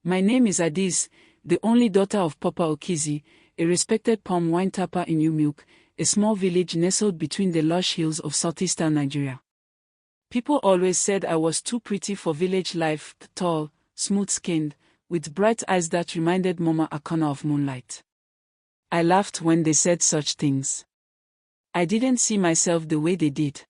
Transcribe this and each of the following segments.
My name is Adis, the only daughter of Papa Okizi, a respected palm wine tapper in Umuk, a small village nestled between the lush hills of southeastern Nigeria. People always said I was too pretty for village life, tall, smooth-skinned, with bright eyes that reminded Mama Akana of moonlight. I laughed when they said such things. I didn't see myself the way they did.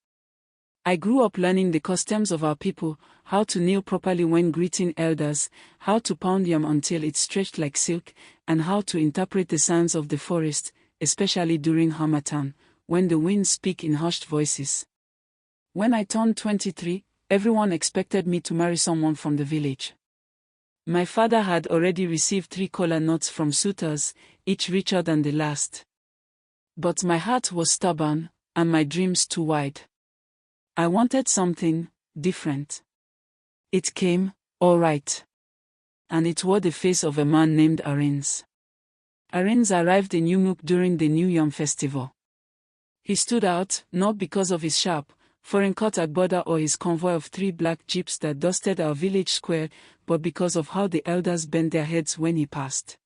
I grew up learning the customs of our people, how to kneel properly when greeting elders, how to pound yam until it stretched like silk, and how to interpret the sounds of the forest, especially during Harmattan, when the winds speak in hushed voices. When I turned 23, everyone expected me to marry someone from the village. My father had already received 3 kola nuts from suitors, each richer than the last. But my heart was stubborn, and my dreams too wide. I wanted something different. It came, all right. And it wore the face of a man named Arins. Arins arrived in Umuk during the New Yam festival. He stood out, not because of his sharp, foreign-cut agbada or his convoy of 3 black jeeps that dusted our village square, but because of how the elders bent their heads when he passed.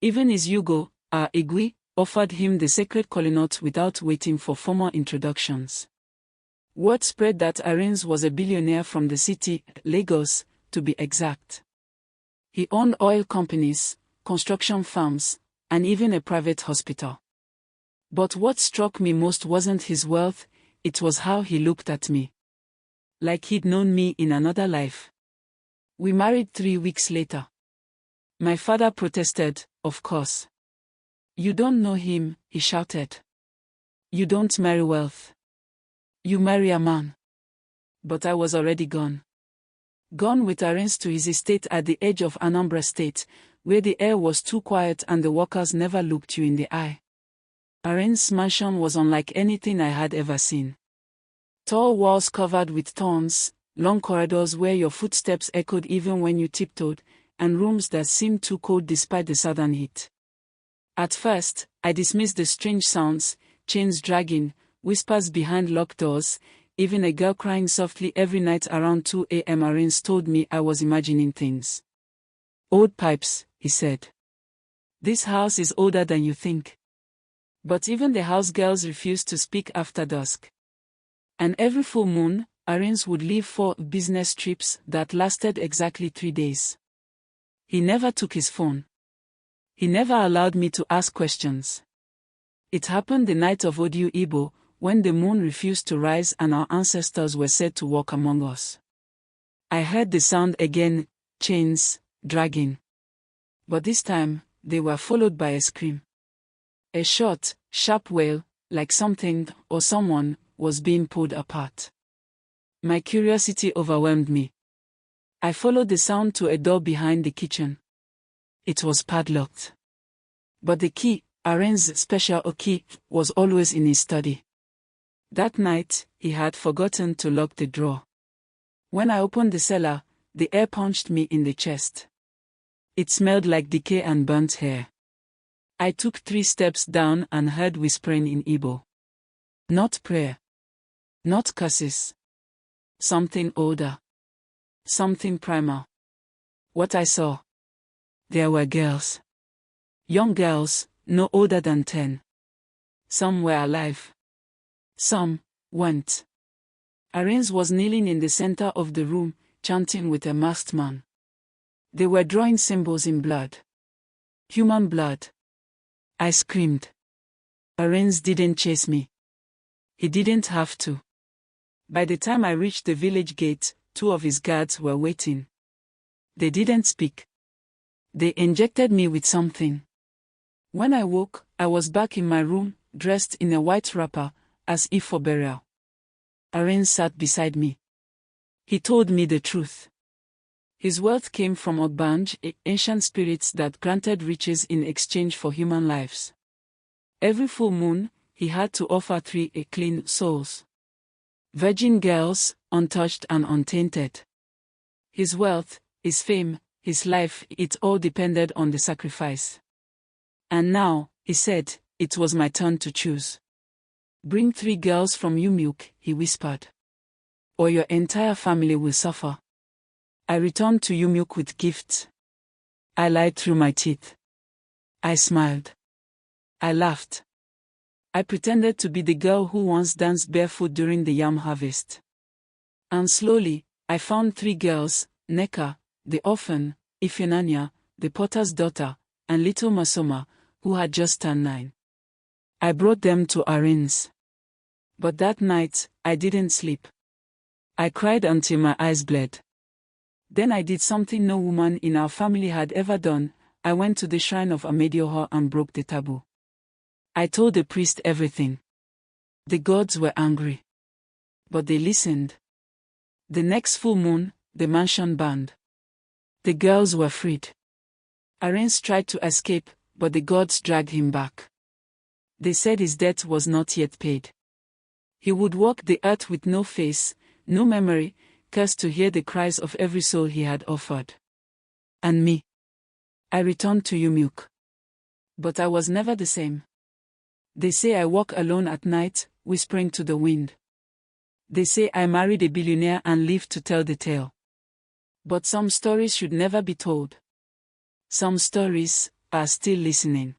Even his Yugo, our Igwi, offered him the sacred kolinot without waiting for formal introductions. Word spread that Arins was a billionaire from the city, Lagos, to be exact. He owned oil companies, construction firms, and even a private hospital. But what struck me most wasn't his wealth, it was how he looked at me. Like he'd known me in another life. We married 3 weeks later. My father protested, of course. "You don't know him," he shouted. "You don't marry wealth. You marry a man." But I was already gone. Gone with Arins to his estate at the edge of Anambra State, where the air was too quiet and the workers never looked you in the eye. Arins' mansion was unlike anything I had ever seen. Tall walls covered with thorns, long corridors where your footsteps echoed even when you tiptoed, and rooms that seemed too cold despite the southern heat. At first, I dismissed the strange sounds, chains dragging, whispers behind locked doors, even a girl crying softly every night around 2 a.m. Arins told me I was imagining things. "Old pipes," he said. "This house is older than you think." But even the house girls refused to speak after dusk. And every full moon, Arins would leave for business trips that lasted exactly 3 days. He never took his phone. He never allowed me to ask questions. It happened the night of Odiu Igbo, when the moon refused to rise and our ancestors were said to walk among us. I heard the sound again, chains, dragging. But this time, they were followed by a scream. A short, sharp wail, like something, or someone, was being pulled apart. My curiosity overwhelmed me. I followed the sound to a door behind the kitchen. It was padlocked. But the key, Arins' special key, was always in his study. That night, he had forgotten to lock the drawer. When I opened the cellar, the air punched me in the chest. It smelled like decay and burnt hair. I took 3 steps down and heard whispering in Igbo. Not prayer. Not curses. Something older. Something primal. What I saw. There were girls. Young girls, no older than 10. Some were alive. Some weren't. Arins was kneeling in the center of the room, chanting with a masked man. They were drawing symbols in blood. Human blood. I screamed. Arins didn't chase me. He didn't have to. By the time I reached the village gate, 2 of his guards were waiting. They didn't speak. They injected me with something. When I woke, I was back in my room, dressed in a white wrapper, as if for burial. Arins sat beside me. He told me the truth. His wealth came from Ogbanj, ancient spirits that granted riches in exchange for human lives. Every full moon, he had to offer 3 clean souls. Virgin girls, untouched and untainted. His wealth, his fame, his life, it all depended on the sacrifice. And now, he said, it was my turn to choose. "Bring 3 girls from Umuk," he whispered. "Or your entire family will suffer." I returned to Umuk with gifts. I lied through my teeth. I smiled. I laughed. I pretended to be the girl who once danced barefoot during the yam harvest. And slowly, I found 3 girls, Neka, the orphan, Ifenanya, the potter's daughter, and little Masoma, who had just turned 9. I brought them to Arin's. But that night, I didn't sleep. I cried until my eyes bled. Then I did something no woman in our family had ever done. I went to the shrine of Amedioha and broke the taboo. I told the priest everything. The gods were angry. But they listened. The next full moon, the mansion burned. The girls were freed. Arens tried to escape, but the gods dragged him back. They said his debt was not yet paid. He would walk the earth with no face, no memory, cursed to hear the cries of every soul he had offered. And me. I returned to Umuk. But I was never the same. They say I walk alone at night, whispering to the wind. They say I married a billionaire and lived to tell the tale. But some stories should never be told. Some stories are still listening.